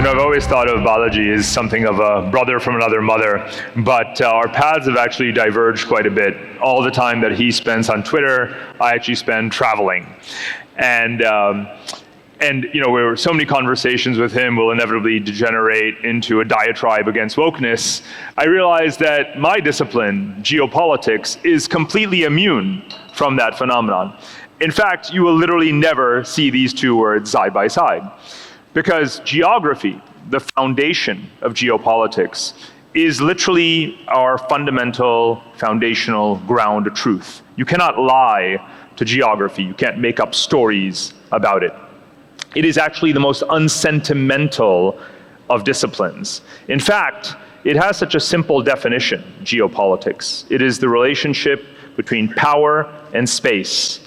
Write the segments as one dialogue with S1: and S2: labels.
S1: I've always thought of Balaji as something of a brother from another mother, but our paths have actually diverged quite a bit. All the time that he spends on Twitter, I actually spend traveling. And where so many conversations with him will inevitably degenerate into a diatribe against wokeness, I realized that my discipline, geopolitics, is completely immune from that phenomenon. In fact, you will literally never see these two words side by side. Because geography, the foundation of geopolitics, is literally our fundamental, foundational ground of truth. You cannot lie to geography. You can't make up stories about it. It is actually the most unsentimental of disciplines. In fact, it has such a simple definition, geopolitics. It is the relationship between power and space.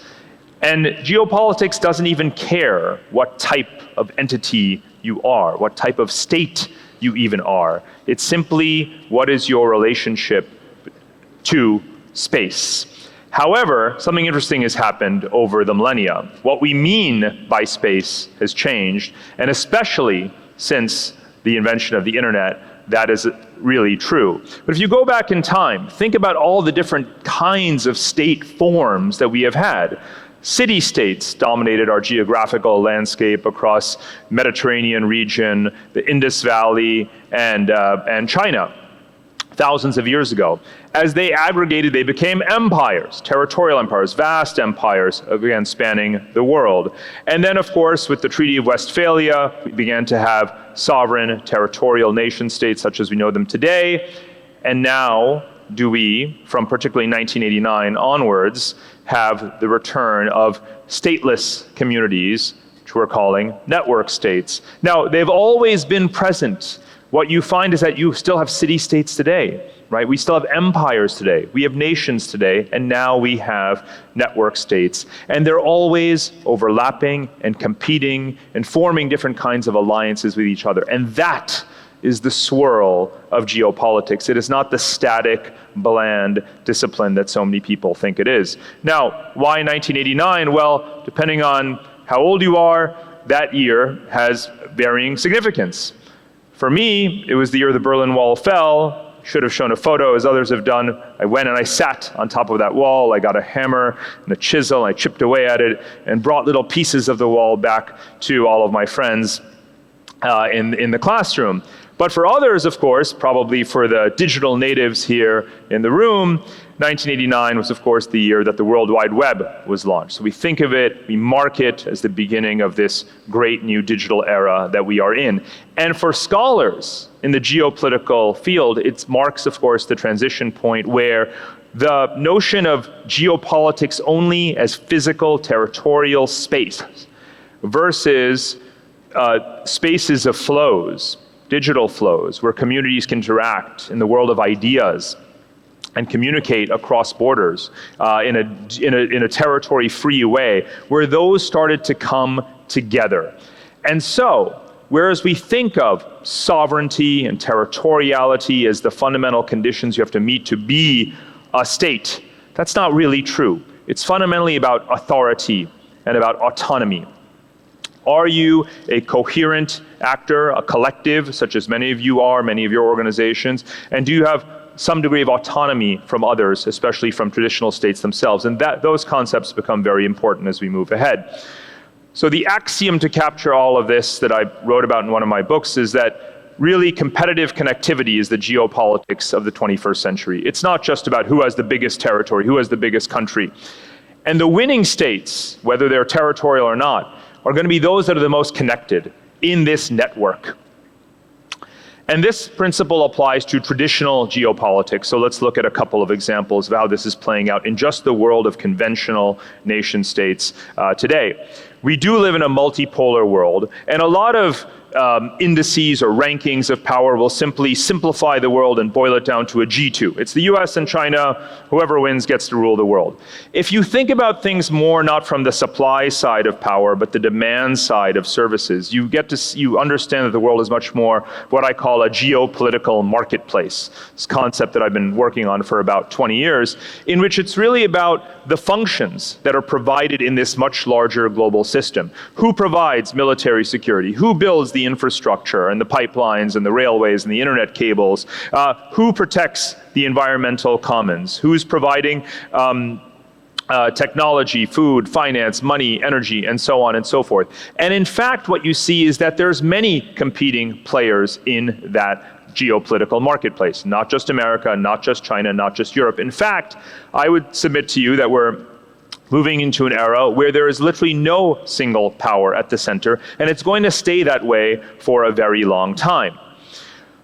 S1: And geopolitics doesn't even care what type of entity you are, what type of state you even are. It's simply what is your relationship to space. However, something interesting has happened over the millennia. What we mean by space has changed, and especially since the invention of the internet, that is really true. But if you go back in time, think about all the different kinds of state forms that we have had. City-states dominated our geographical landscape across Mediterranean region, the Indus Valley, and China, thousands of years ago. As they aggregated, they became empires, territorial empires, vast empires, again, spanning the world. And then, of course, with the Treaty of Westphalia, we began to have sovereign territorial nation-states such as we know them today. And now, do we, from particularly 1989 onwards, have the return of stateless communities, which we're calling network states. Now, they've always been present. What you find is that you still have city-states today, right? We still have empires today. We have nations today, and now we have network states. And they're always overlapping and competing and forming different kinds of alliances with each other. And that is the swirl of geopolitics. It is not the static, bland discipline that so many people think it is. Now, why 1989? Well, depending on how old you are, that year has varying significance. For me, it was the year the Berlin Wall fell. Should have shown a photo, as others have done. I went and I sat on top of that wall. I got a hammer and a chisel, and I chipped away at it and brought little pieces of the wall back to all of my friends in the classroom. But for others, of course, probably for the digital natives here in the room, 1989 was, of course, the year that the World Wide Web was launched. So we think of it, we mark it as the beginning of this great new digital era that we are in. And for scholars in the geopolitical field, it marks, of course, the transition point where the notion of geopolitics only as physical territorial space versus spaces of flows, digital flows, where communities can interact in the world of ideas and communicate across borders in a territory-free way, where those started to come together. And so, whereas we think of sovereignty and territoriality as the fundamental conditions you have to meet to be a state, that's not really true. It's fundamentally about authority and about autonomy. Are you a coherent actor, a collective, such as many of you are, many of your organizations, and do you have some degree of autonomy from others, especially from traditional states themselves? And those concepts become very important as we move ahead. So the axiom to capture all of this that I wrote about in one of my books is that really competitive connectivity is the geopolitics of the 21st century. It's not just about who has the biggest territory, who has the biggest country. And the winning states, whether they're territorial or not, are going to be those that are the most connected in this network. And this principle applies to traditional geopolitics. So let's look at a couple of examples of how this is playing out in just the world of conventional nation states today. We do live in a multipolar world, and a lot of indices or rankings of power will simply simplify the world and boil it down to a G2. It's the US and China, whoever wins gets to rule the world. If you think about things more not from the supply side of power, but the demand side of services, you understand that the world is much more what I call a geopolitical marketplace. This concept that I've been working on for about 20 years, in which it's really about the functions that are provided in this much larger global system. Who provides military security? Who builds the the infrastructure and the pipelines and the railways and the internet cables? Who protects the environmental commons? Who's providing technology, food, finance, money, energy, and so on and so forth? And in fact, what you see is that there's many competing players in that geopolitical marketplace, not just America, not just China, not just Europe. In fact, I would submit to you that we're moving into an era where there is literally no single power at the center, and it's going to stay that way for a very long time.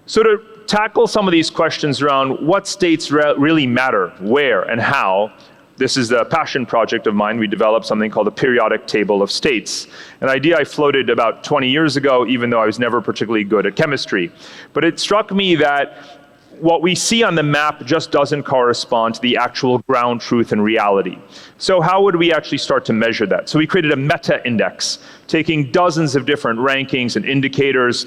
S1: So to tackle some of these questions around what states really matter, where and how, this is the passion project of mine. We developed something called the periodic table of states, an idea I floated about 20 years ago, even though I was never particularly good at chemistry. But it struck me that what we see on the map just doesn't correspond to the actual ground truth and reality. So how would we actually start to measure that? So we created a meta-index, taking dozens of different rankings and indicators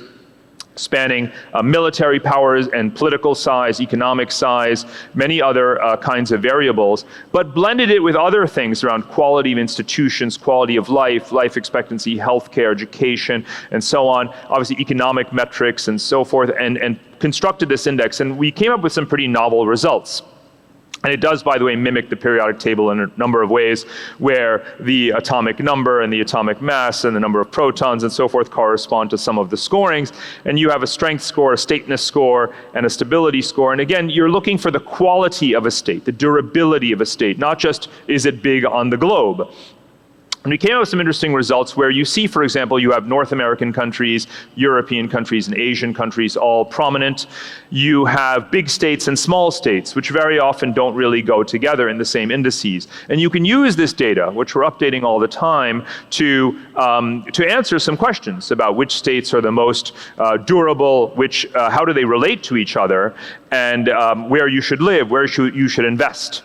S1: spanning military powers and political size, economic size, many other kinds of variables, but blended it with other things around quality of institutions, quality of life, life expectancy, healthcare, education, and so on, obviously economic metrics and so forth, and constructed this index. And we came up with some pretty novel results. And it does, by the way, mimic the periodic table in a number of ways, where the atomic number and the atomic mass and the number of protons and so forth correspond to some of the scorings. And you have a strength score, a stateness score, and a stability score. And again, you're looking for the quality of a state, the durability of a state, not just is it big on the globe. And we came up with some interesting results where you see, for example, you have North American countries, European countries, and Asian countries all prominent. You have big states and small states, which very often don't really go together in the same indices. And you can use this data, which we're updating all the time, to answer some questions about which states are the most durable, how do they relate to each other, and where you should live, where you should invest.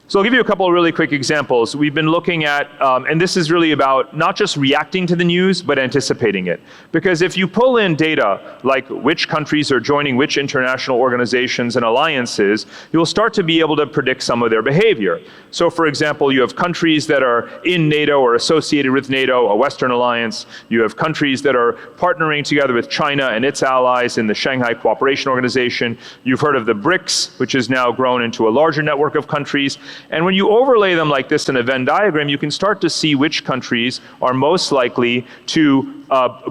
S1: So I'll give you a couple of really quick examples. We've been looking at, and this is really about not just reacting to the news, but anticipating it. Because if you pull in data like which countries are joining which international organizations and alliances, you'll start to be able to predict some of their behavior. So for example, you have countries that are in NATO or associated with NATO, a Western alliance. You have countries that are partnering together with China and its allies in the Shanghai Cooperation Organization. You've heard of the BRICS, which has now grown into a larger network of countries. And when you overlay them like this in a Venn diagram, you can start to see which countries are most likely to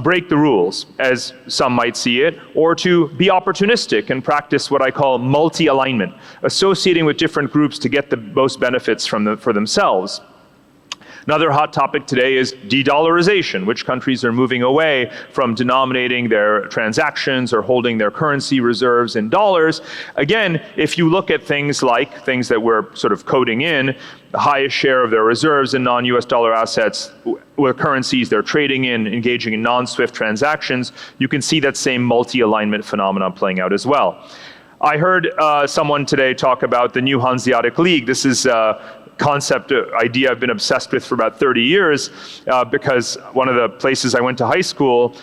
S1: break the rules, as some might see it, or to be opportunistic and practice what I call multi-alignment, associating with different groups to get the most benefits for themselves. Another hot topic today is de-dollarization, which countries are moving away from denominating their transactions or holding their currency reserves in dollars. Again, if you look at things that we're sort of coding in, the highest share of their reserves in non-US dollar assets with currencies they're trading in, engaging in non-SWIFT transactions, you can see that same multi-alignment phenomenon playing out as well. I heard someone today talk about the new Hanseatic League. This is idea I've been obsessed with for about 30 years because one of the places I went to high school,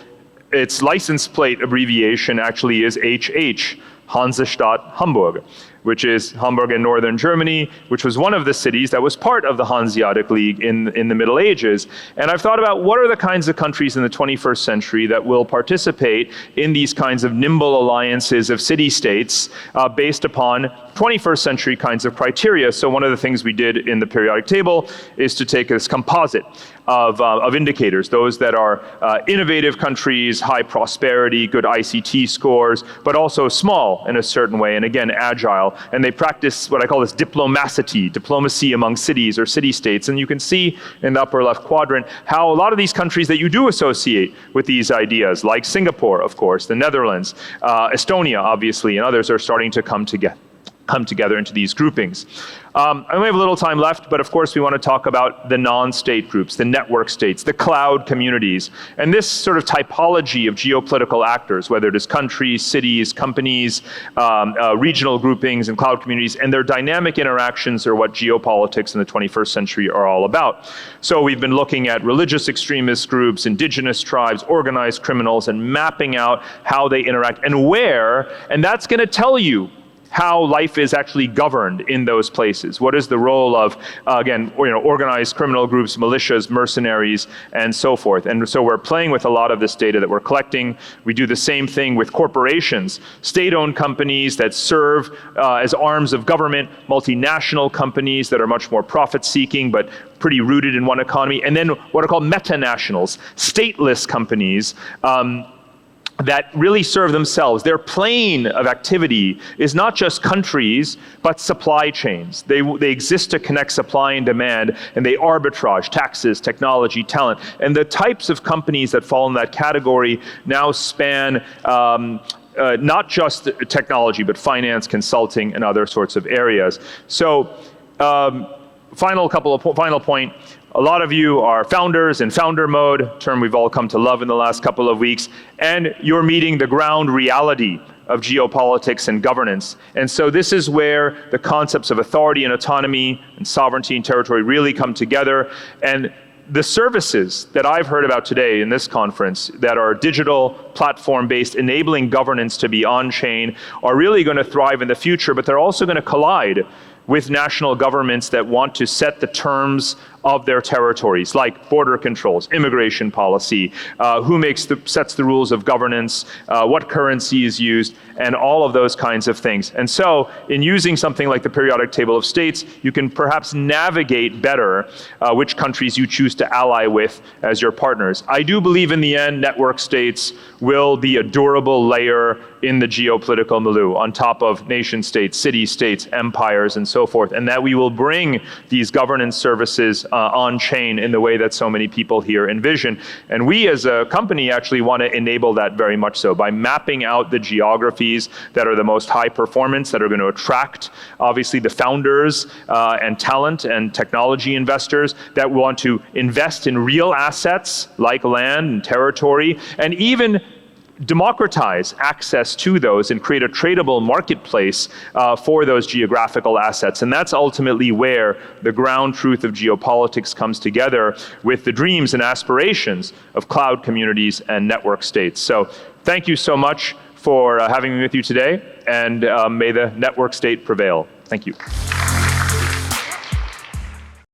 S1: its license plate abbreviation actually is HH, Hansestadt Hamburg, which is Hamburg in northern Germany, which was one of the cities that was part of the Hanseatic League in the Middle Ages. And I've thought about what are the kinds of countries in the 21st century that will participate in these kinds of nimble alliances of city-states based upon 21st century kinds of criteria. So one of the things we did in the periodic table is to take this composite of indicators, those that are innovative countries, high prosperity, good ICT scores, but also small in a certain way, and again, agile. And they practice what I call this diplomacy among cities or city-states. And you can see in the upper left quadrant how a lot of these countries that you do associate with these ideas, like Singapore, of course, the Netherlands, Estonia, obviously, and others are starting to come together into these groupings. I only have a little time left, but of course we want to talk about the non-state groups, the network states, the cloud communities, and this sort of typology of geopolitical actors, whether it is countries, cities, companies, regional groupings, and cloud communities, and their dynamic interactions are what geopolitics in the 21st century are all about. So we've been looking at religious extremist groups, indigenous tribes, organized criminals, and mapping out how they interact and where, and that's going to tell you how life is actually governed in those places. What is the role of, again, organized criminal groups, militias, mercenaries, and so forth. And so we're playing with a lot of this data that we're collecting. We do the same thing with corporations, state-owned companies that serve as arms of government, multinational companies that are much more profit-seeking, but pretty rooted in one economy, and then what are called metanationals, stateless companies, that really serve themselves. Their plane of activity is not just countries, but supply chains. They exist to connect supply and demand, and they arbitrage taxes, technology, talent. And the types of companies that fall in that category now span not just technology, but finance, consulting, and other sorts of areas. So, final point. A lot of you are founders in founder mode, a term we've all come to love in the last couple of weeks, and you're meeting the ground reality of geopolitics and governance. And so this is where the concepts of authority and autonomy and sovereignty and territory really come together. And the services that I've heard about today in this conference that are digital, platform-based, enabling governance to be on-chain are really going to thrive in the future, but they're also going to collide with national governments that want to set the terms of their territories, like border controls, immigration policy, who sets the rules of governance, what currency is used, and all of those kinds of things. And so, in using something like the periodic table of states, you can perhaps navigate better which countries you choose to ally with as your partners. I do believe in the end, network states will be a durable layer in the geopolitical milieu, on top of nation states, city states, empires, and so forth, and that we will bring these governance services on-chain in the way that so many people here envision. And we as a company actually want to enable that very much so by mapping out the geographies that are the most high performance, that are going to attract, obviously, the founders and talent and technology investors that want to invest in real assets like land and territory, and even democratize access to those and create a tradable marketplace for those geographical assets. And that's ultimately where the ground truth of geopolitics comes together with the dreams and aspirations of cloud communities and network states. So thank you so much for having me with you today, and may the network state prevail. Thank you.